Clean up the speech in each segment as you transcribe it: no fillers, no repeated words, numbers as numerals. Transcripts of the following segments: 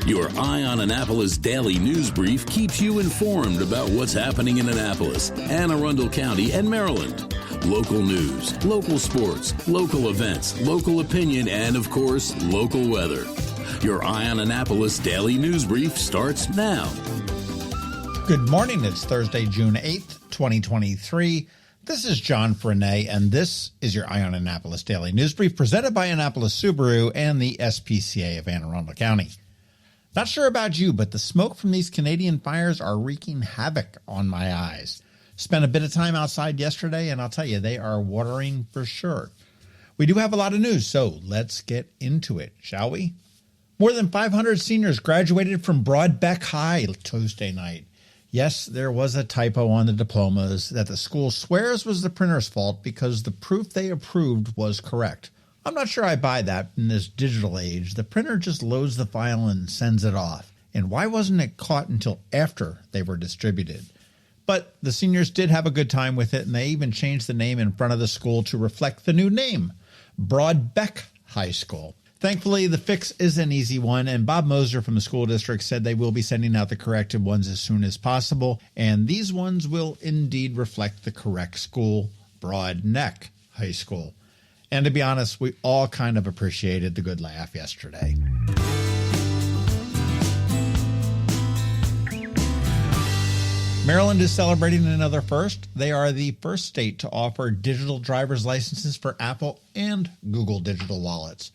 Your Eye on Annapolis daily news brief keeps you informed about what's happening in Annapolis, Anne Arundel County, and Maryland. Local news, local sports, local events, local opinion, and, of course, local weather. Your Eye on Annapolis daily news brief starts now. Good morning. It's Thursday, June 8th, 2023. This is John Frenaye, and this is your Eye on Annapolis daily news brief presented by Annapolis Subaru and the SPCA of Anne Arundel County. Not sure about you, but the smoke from these Canadian fires are wreaking havoc on my eyes. Spent a bit of time outside yesterday, and I'll tell you, they are watering for sure. We do have a lot of news, so let's get into it, shall we? More than 500 seniors graduated from Broadbeck High Tuesday night. Yes, there was a typo on the diplomas that the school swears was the printer's fault because the proof they approved was correct. I'm not sure I buy that in this digital age. The printer just loads the file and sends it off. And why wasn't it caught until after they were distributed? But the seniors did have a good time with it, and they even changed the name in front of the school to reflect the new name, Broadbeck High School. Thankfully, the fix is an easy one, and Bob Moser from the school district said they will be sending out the corrected ones as soon as possible, and these ones will indeed reflect the correct school, Broadneck High School. And to be honest, we all kind of appreciated the good laugh yesterday. Maryland is celebrating another first. They are the first state to offer digital driver's licenses for Apple and Google digital wallets.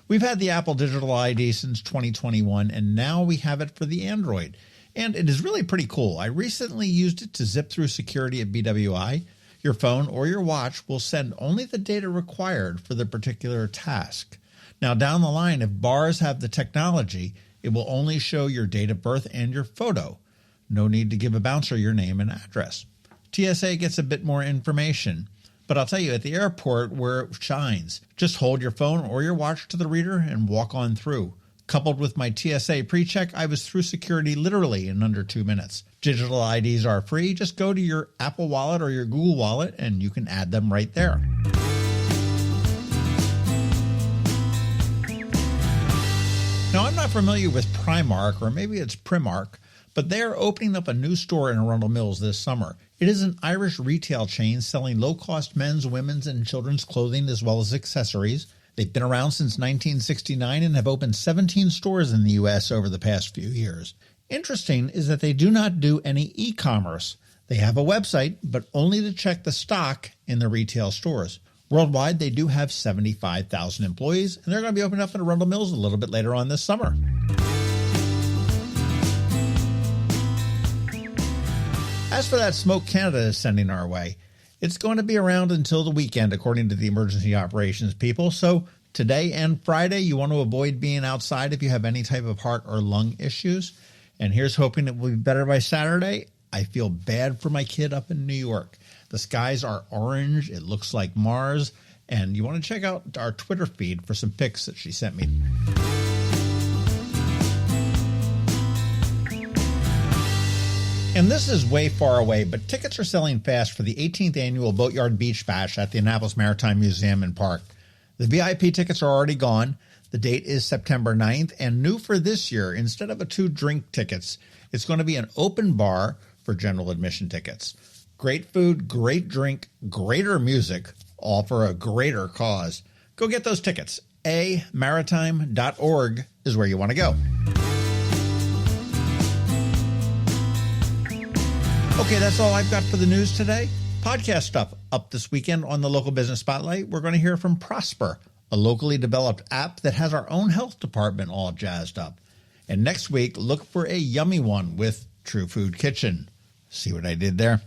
We've had the Apple Digital ID since 2021, and now we have it for the Android. And it is really pretty cool. I recently used it to zip through security at BWI. Your phone or your watch will send only the data required for the particular task. Now, down the line, if bars have the technology, it will only show your date of birth and your photo. No need to give a bouncer your name and address. TSA gets a bit more information. But I'll tell you, at the airport where it shines, just hold your phone or your watch to the reader and walk on through. Coupled with my TSA pre-check, I was through security literally in under 2 minutes. Digital IDs are free. Just go to your Apple Wallet or your Google Wallet and you can add them right there. Now, I'm not familiar with Primark, or maybe it's Primark, but they are opening up a new store in Arundel Mills this summer. It is an Irish retail chain selling low-cost men's, women's, and children's clothing as well as accessories. They've been around since 1969 and have opened 17 stores in the U.S. over the past few years. Interesting is that they do not do any e-commerce. They have a website, but only to check the stock in the retail stores. Worldwide, they do have 75,000 employees, and they're going to be opening up in Arundel Mills a little bit later on this summer. As for that smoke Canada is sending our way, it's going to be around until the weekend, according to the emergency operations people. So today and Friday, you want to avoid being outside if you have any type of heart or lung issues. And here's hoping it will be better by Saturday. I feel bad for my kid up in New York. The skies are orange. It looks like Mars. And you want to check out our Twitter feed for some pics that she sent me. And this is way far away, but tickets are selling fast for the 18th annual Boatyard Beach Bash at the Annapolis Maritime Museum and Park. The VIP tickets are already gone. The date is September 9th, and new for this year, instead of a 2-drink tickets, it's going to be an open bar for general admission tickets. Great food, great drink, greater music, all for a greater cause. Go get those tickets. amaritime.org is where you want to go. Okay, that's all I've got for the news today. Podcast stuff up this weekend on the Local Business Spotlight. We're going to hear from Prosper, a locally developed app that has our own health department all jazzed up. And next week, look for a yummy one with True Food Kitchen. See what I did there?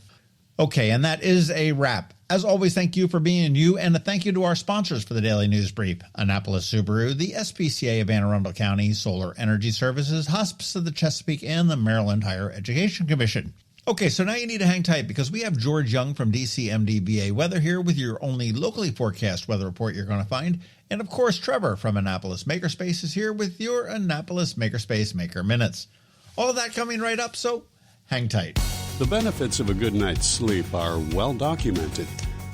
Okay, and that is a wrap. As always, thank you for being you, and a thank you to our sponsors for the Daily News Brief: Annapolis Subaru, the SPCA of Anne Arundel County, Solar Energy Services, Hospice of the Chesapeake, and the Maryland Higher Education Commission. Okay, so now you need to hang tight because we have George Young from DCMDBA Weather here with your only locally forecast weather report you're going to find. And of course, Trevor from Annapolis Makerspace is here with your Annapolis Makerspace Maker Minutes. All of that coming right up, so hang tight. The benefits of a good night's sleep are well documented.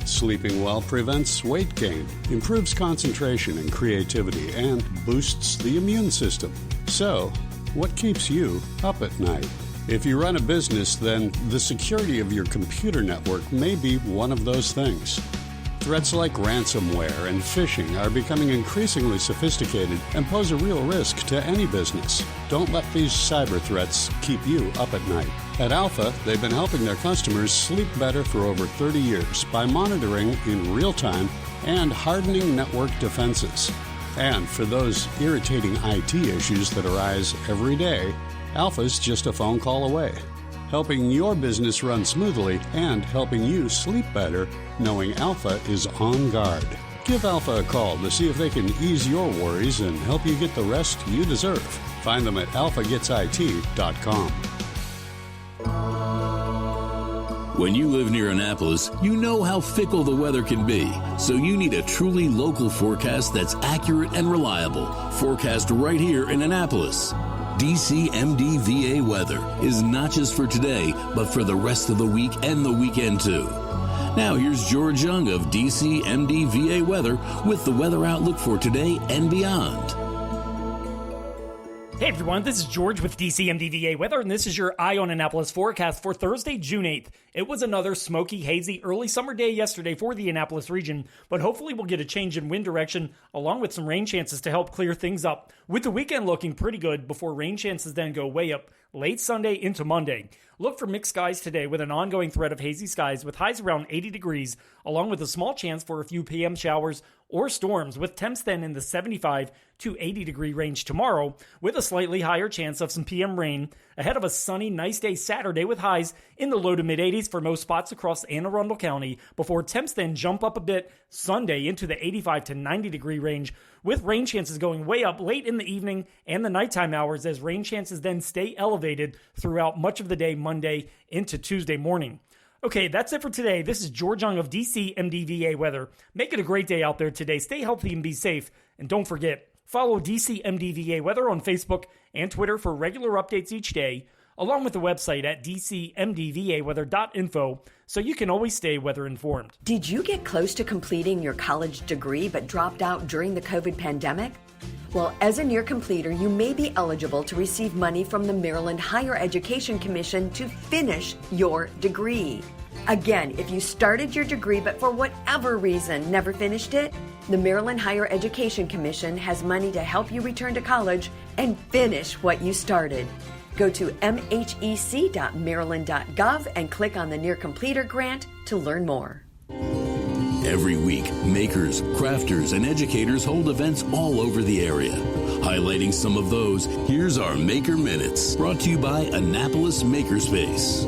Sleeping well prevents weight gain, improves concentration and creativity, and boosts the immune system. So, what keeps you up at night? If you run a business, then the security of your computer network may be one of those things. Threats like ransomware and phishing are becoming increasingly sophisticated and pose a real risk to any business. Don't let these cyber threats keep you up at night. At Alpha, they've been helping their customers sleep better for over 30 years by monitoring in real time and hardening network defenses. And for those irritating IT issues that arise every day, Alpha's just a phone call away, helping your business run smoothly and helping you sleep better knowing Alpha is on guard. Give Alpha a call to see if they can ease your worries and help you get the rest you deserve. Find them at alphagetsit.com. When you live near Annapolis, you know how fickle the weather can be, so you need a truly local forecast that's accurate and reliable. Forecast right here in Annapolis. DCMDVA weather is not just for today, but for the rest of the week and the weekend too. Now here's George Young of DCMDVA weather with the weather outlook for today and beyond. Hey everyone, this is George with DCMDVA Weather, and this is your Eye on Annapolis forecast for Thursday, June 8th. It was another smoky, hazy, early summer day yesterday for the Annapolis region, but hopefully we'll get a change in wind direction along with some rain chances to help clear things up, with the weekend looking pretty good before rain chances then go way up late Sunday into Monday. Look for mixed skies today with an ongoing threat of hazy skies with highs around 80 degrees, along with a small chance for a few PM showers or storms, with temps then in the 75 to 80 degree range tomorrow, with a slightly higher chance of some PM rain, ahead of a sunny, nice day Saturday with highs in the low to mid 80s for most spots across Arundel County, before temps then jump up a bit Sunday into the 85 to 90 degree range, with rain chances going way up late in the evening and the nighttime hours, as rain chances then stay elevated throughout much of the day Monday into Tuesday morning. Okay, that's it for today. This is George Young of DCMDVA Weather. Make it a great day out there today. Stay healthy and be safe. And don't forget, follow DCMDVA Weather on Facebook and Twitter for regular updates each day, along with the website at dcmdvaweather.info, so you can always stay weather informed. Did you get close to completing your college degree but dropped out during the COVID pandemic? Well, as a near completer, you may be eligible to receive money from the Maryland Higher Education Commission to finish your degree. Again, if you started your degree but for whatever reason never finished it, the Maryland Higher Education Commission has money to help you return to college and finish what you started. Go to mhec.maryland.gov and click on the Near Completer grant to learn more. Every week, makers, crafters, and educators hold events all over the area. Highlighting some of those, here's our Maker Minutes, brought to you by Annapolis Makerspace.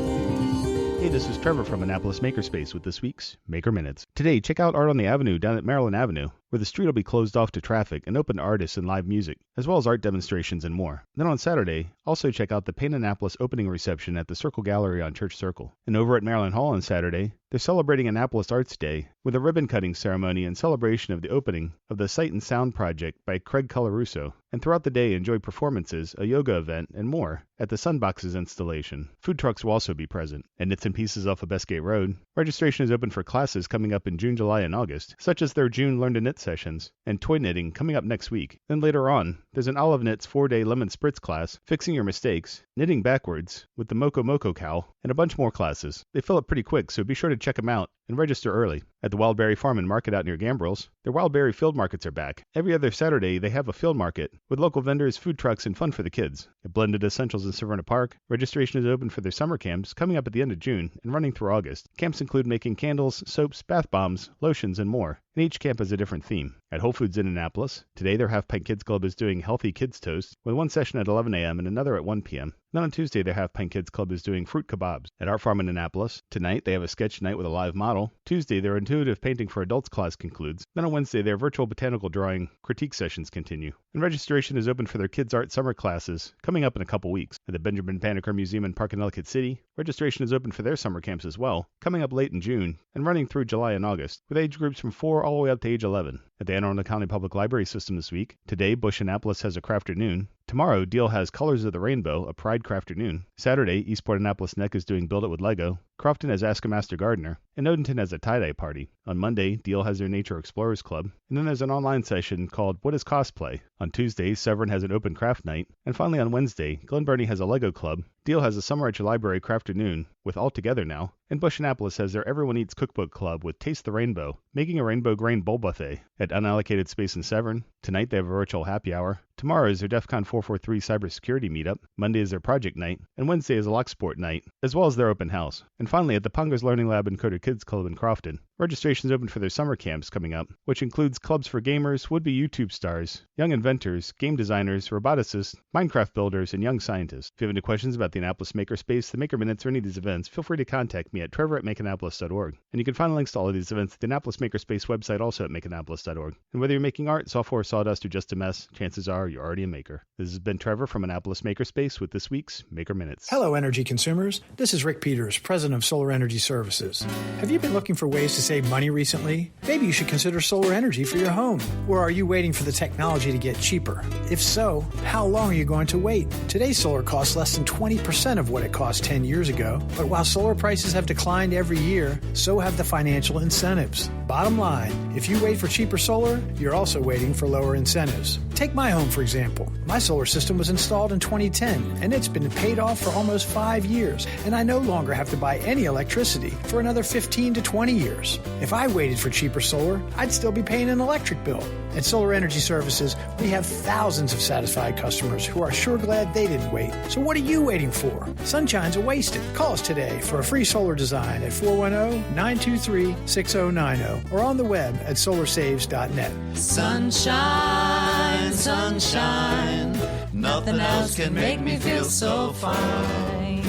Hey, this is Trevor from Annapolis Makerspace with this week's Maker Minutes. Today, check out Art on the Avenue down at Maryland Avenue, where the street will be closed off to traffic and open to artists and live music, as well as art demonstrations and more. Then on Saturday, also check out the Paint Annapolis opening reception at the Circle Gallery on Church Circle. And over at Maryland Hall on Saturday, they're celebrating Annapolis Arts Day with a ribbon-cutting ceremony in celebration of the opening of the Sight and Sound Project by Craig Colarusso. And throughout the day, enjoy performances, a yoga event, and more at the Sunboxes installation. Food trucks will also be present. And Knits and Pieces off of Bestgate Road, registration is open for classes coming up in June, July, and August, such as their June Learn to Knit sessions and toy knitting coming up next week. Then later on, there's an Olive Knits 4-day lemon spritz class, fixing your mistakes, knitting backwards with the Moco Moco cowl, and a bunch more classes. They fill up pretty quick, so be sure to check them out and register early. At the Wildberry Farm and Market out near Gambrels, their Wildberry field markets are back. Every other Saturday, they have a field market with local vendors, food trucks, and fun for the kids. At Blended Essentials in Severna Park, registration is open for their summer camps coming up at the end of June and running through August. Camps include making candles, soaps, bath bombs, lotions, and more. And each camp has a different theme. At Whole Foods in Annapolis, today their Half Pint Kids Club is doing Healthy Kids Toast, with one session at 11 a.m. and another at 1 p.m. Then on Tuesday, their Half Pint Kids Club is doing fruit kebabs. At Art Farm in Annapolis, tonight they have a sketch night with a live model. Tuesday, their Intuitive Painting for Adults class concludes. Then on Wednesday, their virtual botanical drawing critique sessions continue. And registration is open for their Kids Art summer classes coming up in a couple weeks. At the Benjamin Banneker Museum in Park in Ellicott City, registration is open for their summer camps as well, coming up late in June and running through July and August, with age groups from 4 all the way up to age 11. At the Anne Arundel County Public Library System this week, today Bush Annapolis has a Crafternoon. Tomorrow, Deal has Colors of the Rainbow, a Pride Crafternoon. Saturday, Eastport Annapolis Neck is doing Build It with Lego. Crofton has Ask a Master Gardener, and Odenton has a tie-dye party. On Monday, Deal has their Nature Explorers Club, and then there's an online session called What is Cosplay? On Tuesday, Severn has an open craft night, and finally on Wednesday, Glen Burnie has a Lego Club, Deal has a Summer at Your Library Crafternoon, with All Together Now, and Bush Annapolis has their Everyone Eats Cookbook Club with Taste the Rainbow, making a rainbow grain bowl buffet at unallocated space in Severn. Tonight they have a virtual happy hour. Tomorrow is their DEF CON 443 cybersecurity meetup. Monday is their project night, and Wednesday is a lock sport night, as well as their open house. And finally, at the Pongers Learning Lab and Coder Kids Club in Crofton, registration is open for their summer camps coming up, which includes clubs for gamers, would-be YouTube stars, young inventors, game designers, roboticists, Minecraft builders, and young scientists. If you have any questions about the Annapolis Makerspace, the Maker Minutes, or any of these events, feel free to contact me at trevor@makeannapolis.org. And you can find links to all of these events at the Annapolis Makerspace website, also at makeannapolis.org. And whether you're making art, software, sawdust, or just a mess, chances are you're already a maker. This has been Trevor from Annapolis Makerspace with this week's Maker Minutes. Hello, energy consumers. This is Rick Peters, president of Solar Energy Services. Have you been looking for ways to save money recently? Maybe you should consider solar energy for your home. Or are you waiting for the technology to get cheaper? If so, how long are you going to wait? Today's solar costs less than 20% of what it cost 10 years ago. But while solar prices have declined every year, so have the financial incentives. Bottom line, if you wait for cheaper solar, you're also waiting for lower incentives. Take my home, for example. My solar system was installed in 2010, and it's been paid off for almost 5 years, and I no longer have to buy any electricity for another 15 to 20 years. If I waited for cheaper solar, I'd still be paying an electric bill. At Solar Energy Services, we have thousands of satisfied customers who are sure glad they didn't wait. So what are you waiting for? Sunshine's a wasted. Call us today for a free solar design at 410-923-6090 or on the web at solarsaves.net. Sunshine, sunshine, nothing else can make me feel so fine.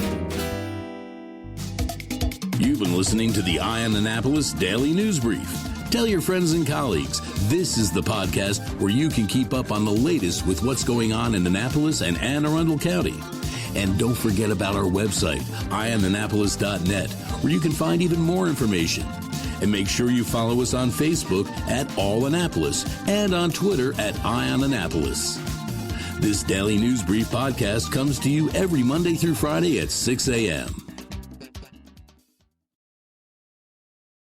You've been listening to the Eye on Annapolis Daily News Brief. Tell your friends and colleagues, this is the podcast where you can keep up on the latest with what's going on in Annapolis and Anne Arundel County. And don't forget about our website, eyeonannapolis.net, where you can find even more information. And make sure you follow us on Facebook at All Annapolis and on Twitter at Eye on Annapolis. This Daily News Brief podcast comes to you every Monday through Friday at 6 a.m.